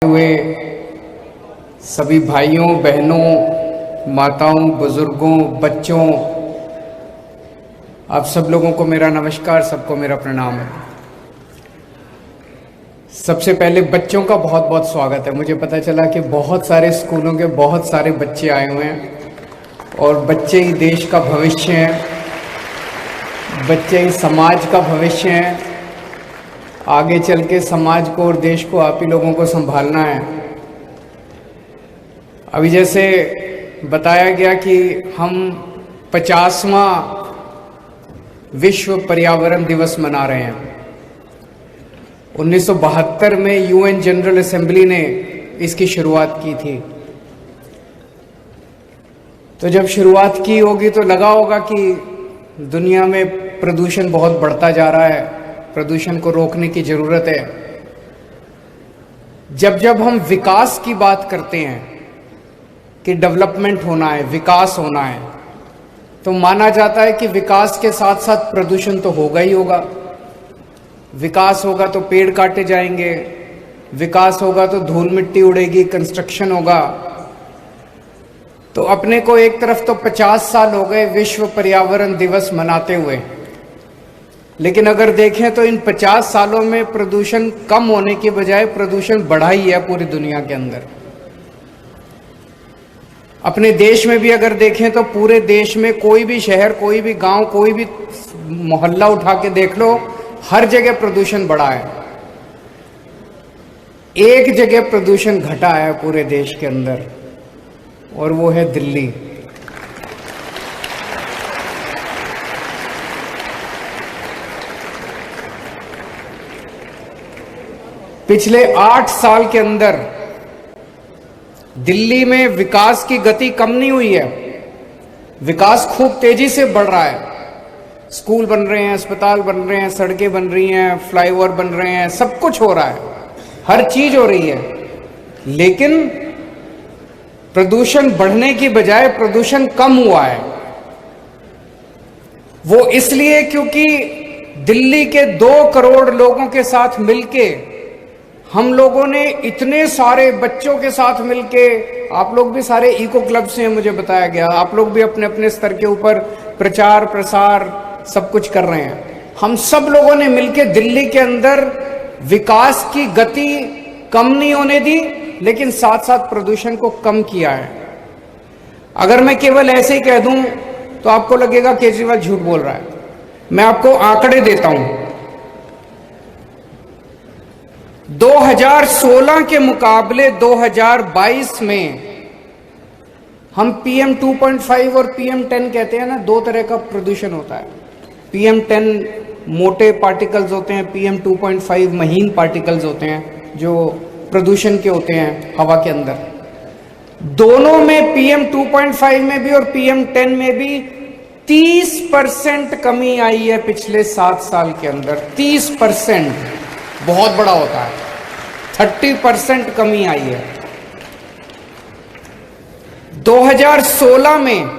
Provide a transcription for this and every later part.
हुए सभी भाइयों बहनों, माताओं, बुजुर्गों, बच्चों, आप सब लोगों को मेरा नमस्कार, सबको मेरा प्रणाम है। सबसे पहले बच्चों का बहुत बहुत स्वागत है। मुझे पता चला कि बहुत सारे स्कूलों के बहुत सारे बच्चे आए हुए हैं और बच्चे ही देश का भविष्य हैं, बच्चे ही समाज का भविष्य हैं। आगे चल के समाज को और देश को आप ही लोगों को संभालना है। अभी जैसे बताया गया कि हम 50वां विश्व पर्यावरण दिवस मना रहे हैं। 1972 में यूएन जनरल असेंबली ने इसकी शुरुआत की थी। तो जब शुरुआत की होगी तो लगा होगा कि दुनिया में प्रदूषण बहुत बढ़ता जा रहा है, प्रदूषण को रोकने की जरूरत है। जब जब हम विकास की बात करते हैं कि डेवलपमेंट होना है, विकास होना है, तो माना जाता है कि विकास के साथ साथ प्रदूषण तो होगा ही होगा। विकास होगा तो पेड़ काटे जाएंगे, विकास होगा तो धूल मिट्टी उड़ेगी, कंस्ट्रक्शन होगा। तो अपने को एक तरफ तो 50 साल हो गए विश्व पर्यावरण दिवस मनाते हुए, लेकिन अगर देखें तो इन 50 सालों में प्रदूषण कम होने की बजाय प्रदूषण बढ़ा ही है पूरी दुनिया के अंदर। अपने देश में भी अगर देखें तो पूरे देश में कोई भी शहर, कोई भी गांव, कोई भी मोहल्ला उठा के देख लो, हर जगह प्रदूषण बढ़ा है। एक जगह प्रदूषण घटा है पूरे देश के अंदर, और वो है दिल्ली। पिछले 8 साल के अंदर दिल्ली में विकास की गति कम नहीं हुई है, विकास खूब तेजी से बढ़ रहा है। स्कूल बन रहे हैं, अस्पताल बन रहे हैं, सड़कें बन रही हैं, फ्लाईओवर बन रहे हैं, सब कुछ हो रहा है, हर चीज हो रही है। लेकिन प्रदूषण बढ़ने की बजाय प्रदूषण कम हुआ है। वो इसलिए क्योंकि दिल्ली के 2 करोड़ लोगों के साथ मिलके हम लोगों ने, इतने सारे बच्चों के साथ मिलके, आप लोग भी सारे इको क्लब से हैं मुझे बताया गया, आप लोग भी अपने अपने स्तर के ऊपर प्रचार प्रसार सब कुछ कर रहे हैं। हम सब लोगों ने मिलके दिल्ली के अंदर विकास की गति कम नहीं होने दी, लेकिन साथ साथ प्रदूषण को कम किया है। अगर मैं केवल ऐसे ही कह दूं तो आपको लगेगा केजरीवाल झूठ बोल रहा है। मैं आपको आंकड़े देता हूं। 2016 के मुकाबले 2022 में हम PM 2.5 और PM 10 कहते हैं ना, 2 तरह का प्रदूषण होता है। PM 10 मोटे पार्टिकल्स होते हैं, PM 2.5 महीन पार्टिकल्स होते हैं जो प्रदूषण के होते हैं हवा के अंदर। दोनों में PM 2.5 में भी और PM 10 में भी 30% कमी आई है पिछले 7 साल के अंदर। 30% बहुत बड़ा होता है, 30% कमी आई है। 2016 में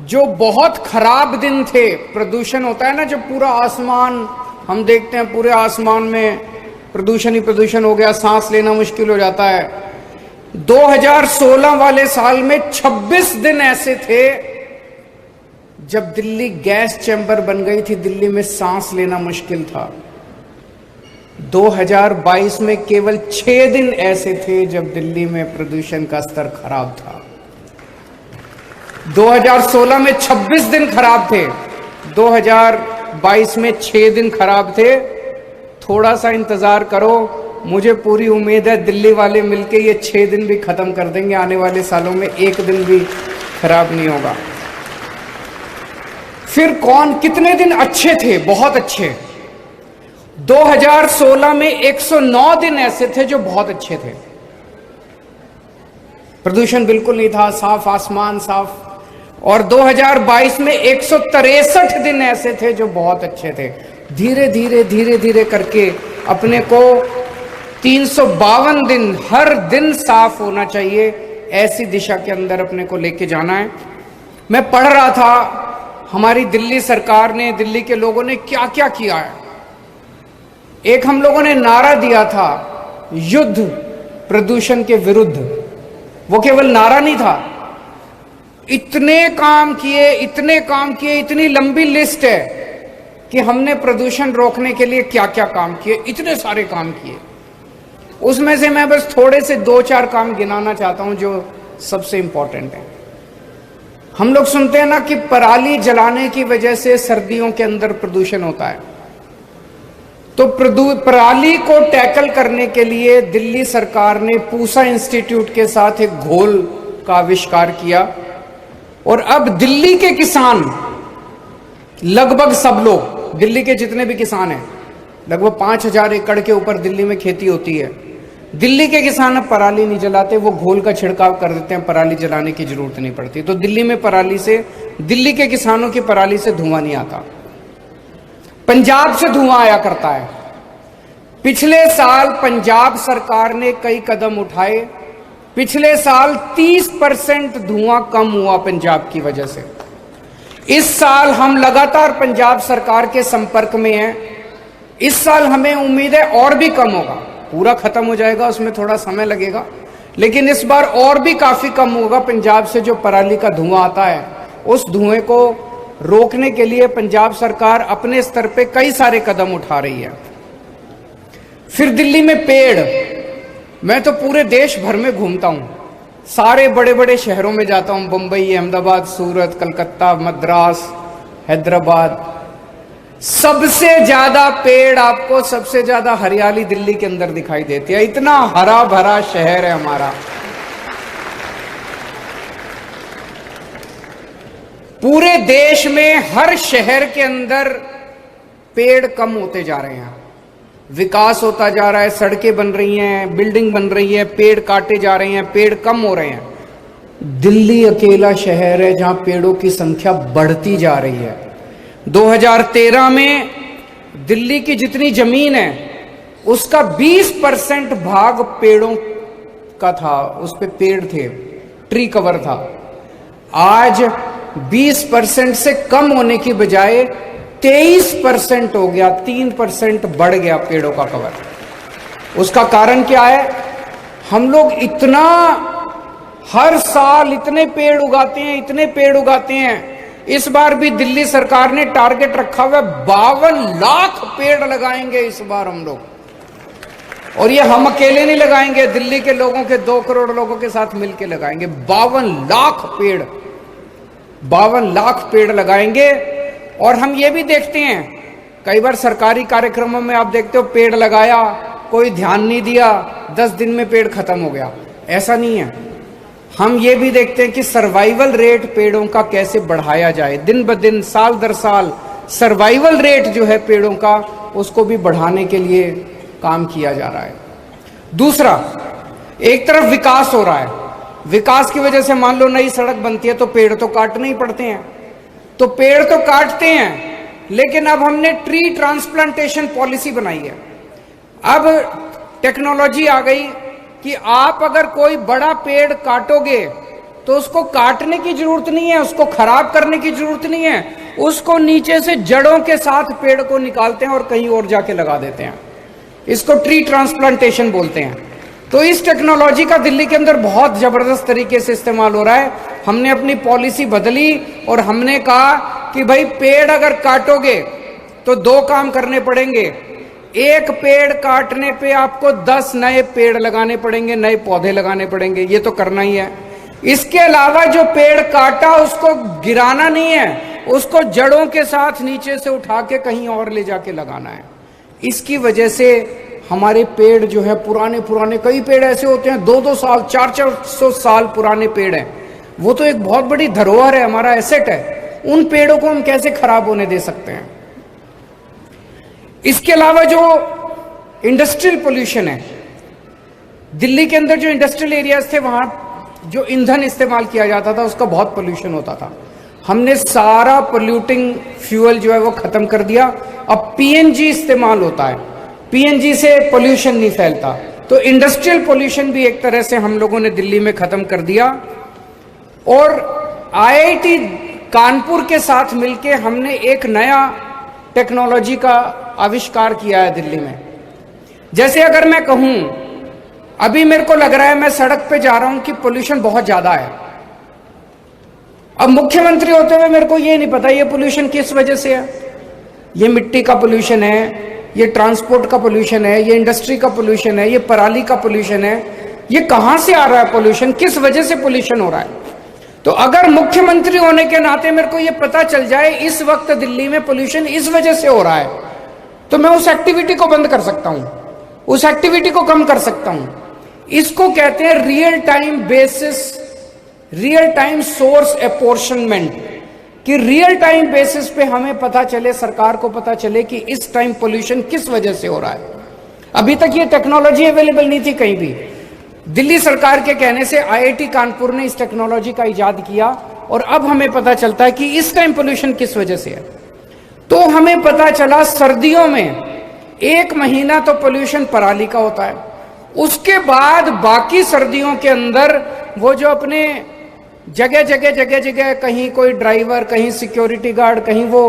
जो बहुत खराब दिन थे, प्रदूषण होता है ना, जब पूरा आसमान हम देखते हैं, पूरे आसमान में प्रदूषण ही प्रदूषण हो गया, सांस लेना मुश्किल हो जाता है। 2016 वाले साल में 26 दिन ऐसे थे जब दिल्ली गैस चैम्बर बन गई थी, दिल्ली में सांस लेना मुश्किल था। 2022 में केवल 6 दिन ऐसे थे जब दिल्ली में प्रदूषण का स्तर खराब था। 2016 में 26 दिन खराब थे, 2022 में 6 दिन खराब थे। थोड़ा सा इंतजार करो, मुझे पूरी उम्मीद है दिल्ली वाले मिलके ये 6 दिन भी खत्म कर देंगे। आने वाले सालों में 1 दिन भी खराब नहीं होगा। फिर कौन, कितने दिन अच्छे थे, बहुत अच्छे। 2016 में 109 दिन ऐसे थे जो बहुत अच्छे थे, प्रदूषण बिल्कुल नहीं था, साफ आसमान, साफ। और 2022 में 163 दिन ऐसे थे जो बहुत अच्छे थे। धीरे धीरे धीरे धीरे करके अपने को 352 दिन, हर दिन साफ होना चाहिए, ऐसी दिशा के अंदर अपने को लेके जाना है। मैं पढ़ रहा था हमारी दिल्ली सरकार ने, दिल्ली के लोगों ने क्या क्या किया है। एक हम लोगों ने नारा दिया था, युद्ध प्रदूषण के विरुद्ध। वो केवल नारा नहीं था, इतने काम किए, इतनी लंबी लिस्ट है कि हमने प्रदूषण रोकने के लिए क्या क्या काम किए, इतने सारे काम किए। उसमें से मैं बस थोड़े से 2-4 काम गिनाना चाहता हूं जो सबसे इंपॉर्टेंट है। हम लोग सुनते हैं ना कि पराली जलाने की वजह से सर्दियों के अंदर प्रदूषण होता है। तो पराली को टैकल करने के लिए दिल्ली सरकार ने पूसा इंस्टीट्यूट के साथ एक घोल का आविष्कार किया और अब दिल्ली के किसान, लगभग सब लोग, दिल्ली के जितने भी किसान हैं, लगभग 5000 एकड़ के ऊपर दिल्ली में खेती होती है, दिल्ली के किसान अब पराली नहीं जलाते, वो घोल का छिड़काव कर देते हैं, पराली जलाने की जरूरत नहीं पड़ती। तो दिल्ली में पराली से, दिल्ली के किसानों की पराली से धुआं नहीं आता। पंजाब से धुआं आया करता है। पिछले साल पंजाब सरकार ने कई कदम उठाए, पिछले साल 30% धुआं कम हुआ पंजाब की वजह से। इस साल हम लगातार पंजाब सरकार के संपर्क में हैं। इस साल हमें उम्मीद है और भी कम होगा, पूरा खत्म हो जाएगा, उसमें थोड़ा समय लगेगा, लेकिन इस बार और भी काफी कम होगा। पंजाब से जो पराली का धुआं आता है, उस धुएं को रोकने के लिए पंजाब सरकार अपने स्तर पे कई सारे कदम उठा रही है। फिर दिल्ली में पेड़, मैं तो पूरे देश भर में घूमता हूं, सारे बड़े बड़े शहरों में जाता हूं, बंबई, अहमदाबाद, सूरत, कलकत्ता, मद्रास, हैदराबाद। सबसे ज्यादा पेड़ आपको, सबसे ज्यादा हरियाली दिल्ली के अंदर दिखाई देती है। इतना हरा भरा शहर है हमारा। पूरे देश में हर शहर के अंदर पेड़ कम होते जा रहे हैं, विकास होता जा रहा है, सड़कें बन रही हैं, बिल्डिंग बन रही है, पेड़ काटे जा रहे हैं, पेड़ कम हो रहे हैं। दिल्ली अकेला शहर है जहां पेड़ों की संख्या बढ़ती जा रही है। 2013 में दिल्ली की जितनी जमीन है उसका 20% भाग पेड़ों का था, उस पे पेड़ थे, ट्री कवर था। आज 20% से कम होने की बजाय 23% हो गया, 3% बढ़ गया पेड़ों का कवर। उसका कारण क्या है? हम लोग इतना हर साल इतने पेड़ उगाते हैं, इतने पेड़ उगाते हैं। इस बार भी दिल्ली सरकार ने टारगेट रखा हुआ है, 52 लाख पेड़ लगाएंगे इस बार हम लोग। और ये हम अकेले नहीं लगाएंगे, दिल्ली के लोगों के 2 करोड़ लोगों के साथ मिलकर लगाएंगे। 52 लाख पेड़, 52 लाख पेड़ लगाएंगे। और हम ये भी देखते हैं, कई बार सरकारी कार्यक्रमों में आप देखते हो पेड़ लगाया, कोई ध्यान नहीं दिया, 10 दिन में पेड़ खत्म हो गया। ऐसा नहीं है। हम ये भी देखते हैं कि सर्वाइवल रेट पेड़ों का कैसे बढ़ाया जाए, दिन ब दिन, साल दर साल सर्वाइवल रेट जो है पेड़ों का, उसको भी बढ़ाने के लिए काम किया जा रहा है। दूसरा, एक तरफ विकास हो रहा है, विकास की वजह से मान लो नई सड़क बनती है तो पेड़ तो काटने ही पड़ते हैं, तो पेड़ तो काटते हैं, लेकिन अब हमने ट्री ट्रांसप्लांटेशन पॉलिसी बनाई है। अब टेक्नोलॉजी आ गई कि आप अगर कोई बड़ा पेड़ काटोगे तो उसको काटने की जरूरत नहीं है, उसको खराब करने की जरूरत नहीं है, उसको नीचे से जड़ों के साथ पेड़ को निकालते हैं और कहीं और जाके लगा देते हैं। इसको ट्री ट्रांसप्लांटेशन बोलते हैं। तो इस टेक्नोलॉजी का दिल्ली के अंदर बहुत जबरदस्त तरीके से इस्तेमाल हो रहा है। हमने अपनी पॉलिसी बदली और हमने कहा कि भाई पेड़ अगर काटोगे तो 2 काम करने पड़ेंगे। एक पेड़ काटने पे आपको 10 नए पेड़ लगाने पड़ेंगे, नए पौधे लगाने पड़ेंगे, ये तो करना ही है। इसके अलावा जो पेड़ काटा उसको गिराना नहीं है, उसको जड़ों के साथ नीचे से उठा के कहीं और ले जाके लगाना है। इसकी वजह से हमारे पेड़ जो है पुराने कई पेड़ ऐसे होते हैं 2-2 साल 400 साल पुराने पेड़ हैं, वो तो एक बहुत बड़ी धरोहर है, हमारा एसेट है। उन पेड़ों को हम कैसे खराब होने दे सकते हैं? इसके अलावा जो इंडस्ट्रियल पोल्यूशन है, दिल्ली के अंदर जो इंडस्ट्रियल एरियाज थे वहां जो ईंधन इस्तेमाल किया जाता था उसका बहुत पोल्यूशन होता था। हमने सारा पोल्यूटिंग फ्यूल जो है वो खत्म कर दिया। अब पीएनजी इस्तेमाल होता है, पीएनजी से पोल्यूशन नहीं फैलता। तो इंडस्ट्रियल पोल्यूशन भी एक तरह से हम लोगों ने दिल्ली में खत्म कर दिया। और आईआईटी कानपुर के साथ मिलके हमने एक नया टेक्नोलॉजी का आविष्कार किया है दिल्ली में। जैसे अगर मैं कहूं अभी मेरे को लग रहा है, मैं सड़क पे जा रहा हूं कि पोल्यूशन बहुत ज्यादा है। अब मुख्यमंत्री होते हुए मेरे को ये नहीं पता ये पोल्यूशन किस वजह से है। ये मिट्टी का पोल्यूशन है, ये ट्रांसपोर्ट का पोल्यूशन है, ये इंडस्ट्री का पोल्यूशन है, ये पराली का पोल्यूशन है। ये कहां से आ रहा है पोल्यूशन, किस वजह से पोल्यूशन हो रहा है? तो अगर मुख्यमंत्री होने के नाते मेरे को ये पता चल जाए इस वक्त दिल्ली में पोल्यूशन इस वजह से हो रहा है, तो मैं उस एक्टिविटी को बंद कर सकता हूं, उस एक्टिविटी को कम कर सकता हूं। इसको कहते हैं real time basis, real time source apportionment, कि रियल टाइम बेसिस पे हमें पता चले, सरकार को पता चले कि इस टाइम पोल्यूशन किस वजह से हो रहा है। अभी तक ये टेक्नोलॉजी अवेलेबल नहीं थी कहीं भी। दिल्ली सरकार के कहने से आईआईटी कानपुर ने इस टेक्नोलॉजी का इजाद किया और अब हमें पता चलता है कि इस टाइम पोल्यूशन किस वजह से है। तो हमें पता चला सर्दियों में 1 महीना तो पोल्यूशन पराली का होता है, उसके बाद बाकी सर्दियों के अंदर वो जो अपने जगह जगह कहीं कोई ड्राइवर, कहीं सिक्योरिटी गार्ड, कहीं वो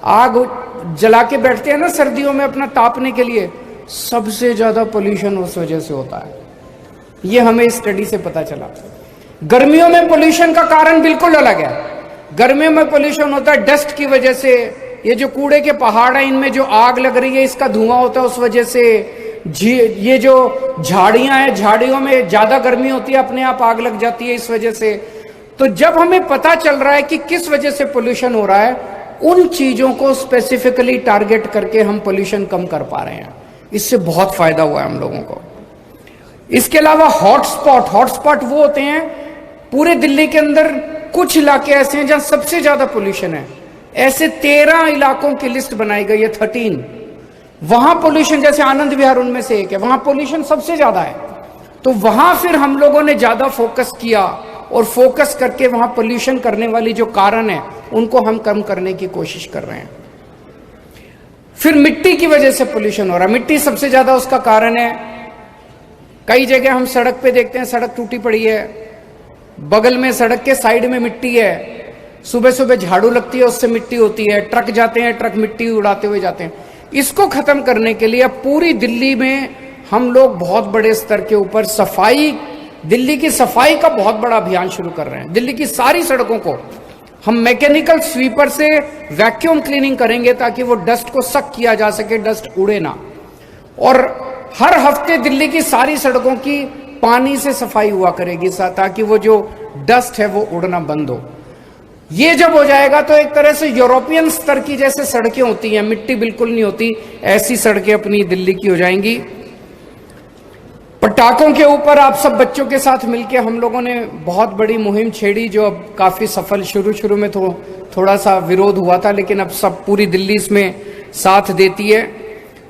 आग जला के बैठते हैं ना सर्दियों में अपना तापने के लिए, सबसे ज्यादा पोल्यूशन उस वजह से होता है। ये हमें इस स्टडी से पता चला। गर्मियों में पोल्यूशन का कारण बिल्कुल अलग है। गर्मियों में पोल्यूशन होता है डस्ट की वजह से, ये जो कूड़े के पहाड़ है इनमें जो आग लग रही है इसका धुआं होता है उस वजह से। ये जो झाड़ियां हैं, झाड़ियों में ज्यादा गर्मी होती है, अपने आप आग लग जाती है इस वजह से। तो जब हमें पता चल रहा है कि किस वजह से पोल्यूशन हो रहा है, उन चीजों को स्पेसिफिकली टारगेट करके हम पोल्यूशन कम कर पा रहे हैं। इससे बहुत फायदा हुआ है हम लोगों को। इसके अलावा हॉटस्पॉट वो होते हैं पूरे दिल्ली के अंदर, कुछ इलाके ऐसे हैं जहां सबसे ज्यादा पोल्यूशन है। ऐसे 13 इलाकों की लिस्ट बनाई गई है, 13। वहां पोल्यूशन, जैसे आनंद विहार उनमें से एक है, वहां पोल्यूशन सबसे ज्यादा है। तो वहां फिर हम लोगों ने ज्यादा फोकस किया और फोकस करके वहां पोल्यूशन करने वाली जो कारण है उनको हम कम करने की कोशिश कर रहे हैं। फिर मिट्टी की वजह से पोल्यूशन हो रहा है। मिट्टी सबसे ज्यादा उसका कारण है। कई जगह हम सड़क पे देखते हैं, सड़क टूटी पड़ी है, बगल में सड़क के साइड में मिट्टी है, सुबह सुबह झाड़ू लगती है उससे मिट्टी होती है, ट्रक जाते हैं, ट्रक मिट्टी उड़ाते हुए जाते हैं। इसको खत्म करने के लिए अब पूरी दिल्ली में हम लोग बहुत बड़े स्तर के ऊपर सफाई, दिल्ली की सफाई का बहुत बड़ा अभियान शुरू कर रहे हैं। दिल्ली की सारी सड़कों को हम मैकेनिकल स्वीपर से वैक्यूम क्लीनिंग करेंगे ताकि वो डस्ट को सक किया जा सके, डस्ट उड़े ना। और हर हफ्ते दिल्ली की सारी सड़कों की पानी से सफाई हुआ करेगी ताकि वो जो डस्ट है वो उड़ना बंद हो। ये जब हो जाएगा तो एक तरह से यूरोपियन स्तर की जैसे सड़कें होती हैं, मिट्टी बिल्कुल नहीं होती, ऐसी सड़कें अपनी दिल्ली की हो जाएंगी। पटाखों के ऊपर आप सब बच्चों के साथ मिलकर हम लोगों ने बहुत बड़ी मुहिम छेड़ी जो अब काफी सफल, शुरू में तो थोड़ा सा विरोध हुआ था लेकिन अब सब पूरी दिल्ली इसमें साथ देती है।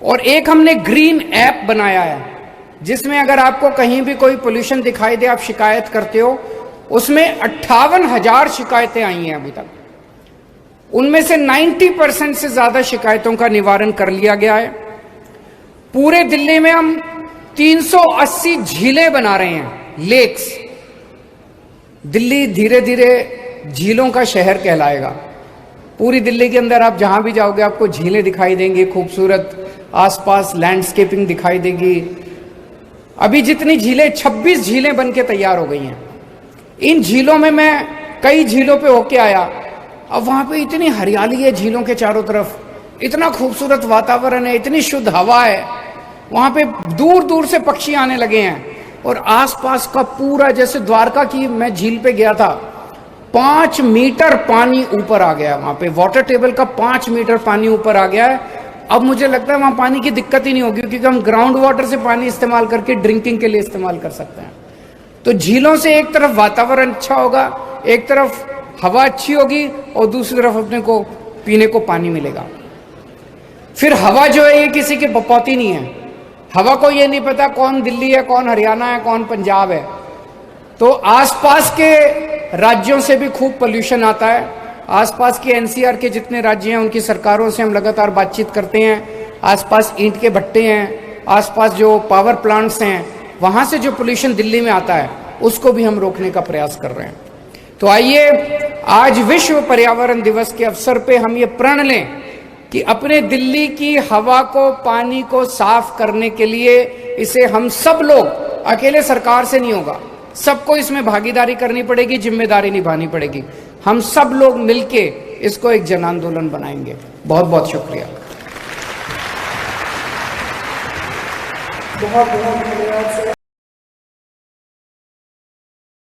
और एक हमने ग्रीन ऐप बनाया है जिसमें अगर आपको कहीं भी कोई पोल्यूशन दिखाई दे, आप शिकायत करते हो, उसमें 58,000 शिकायतें आई हैं अभी तक। उनमें से 90% से ज्यादा शिकायतों का निवारण कर लिया गया है। पूरे दिल्ली में हम 380 झीलें बना रहे हैं, लेक्स। दिल्ली धीरे धीरे झीलों का शहर कहलाएगा। पूरी दिल्ली के अंदर आप जहां भी जाओगे आपको झीलें दिखाई देंगी, खूबसूरत आसपास लैंडस्केपिंग दिखाई देगी। अभी जितनी झीलें, 26 झीलें बन के तैयार हो गई हैं। इन झीलों में मैं कई झीलों पे होके आया, अब वहां पे इतनी हरियाली है झीलों के चारों तरफ, इतना खूबसूरत वातावरण है, इतनी शुद्ध हवा है, वहां पे दूर दूर से पक्षी आने लगे हैं। और आसपास का पूरा, जैसे द्वारका की मैं झील पे गया था, 5 मीटर पानी ऊपर आ गया। वहां पे वाटर टेबल का 5 मीटर पानी ऊपर आ गया है। अब मुझे लगता है वहां पानी की दिक्कत ही नहीं होगी क्योंकि हम ग्राउंड वाटर से पानी इस्तेमाल करके ड्रिंकिंग के लिए इस्तेमाल कर सकते हैं। तो झीलों से एक तरफ वातावरण अच्छा होगा, एक तरफ हवा अच्छी होगी और दूसरी तरफ अपने को पीने को पानी मिलेगा। फिर हवा जो है ये किसी की बपौती नहीं है। हवा को ये नहीं पता कौन दिल्ली है, कौन हरियाणा है, कौन पंजाब है। तो आसपास के राज्यों से भी खूब पोल्यूशन आता है। आसपास के एनसीआर के जितने राज्य हैं उनकी सरकारों से हम लगातार बातचीत करते हैं। आसपास ईंट के भट्टे हैं, आसपास जो पावर प्लांट्स हैं, वहां से जो पोल्यूशन दिल्ली में आता है उसको भी हम रोकने का प्रयास कर रहे हैं। तो आइए आज विश्व पर्यावरण दिवस के अवसर पे हम ये प्रण लें कि अपने दिल्ली की हवा को, पानी को साफ करने के लिए इसे हम सब लोग अकेले सरकार से नहीं होगा, सबको इसमें भागीदारी करनी पड़ेगी, जिम्मेदारी निभानी पड़ेगी। हम सब लोग मिलके इसको एक जन आंदोलन बनाएंगे। बहुत बहुत शुक्रिया। बहुत बहुत धन्यवाद सर।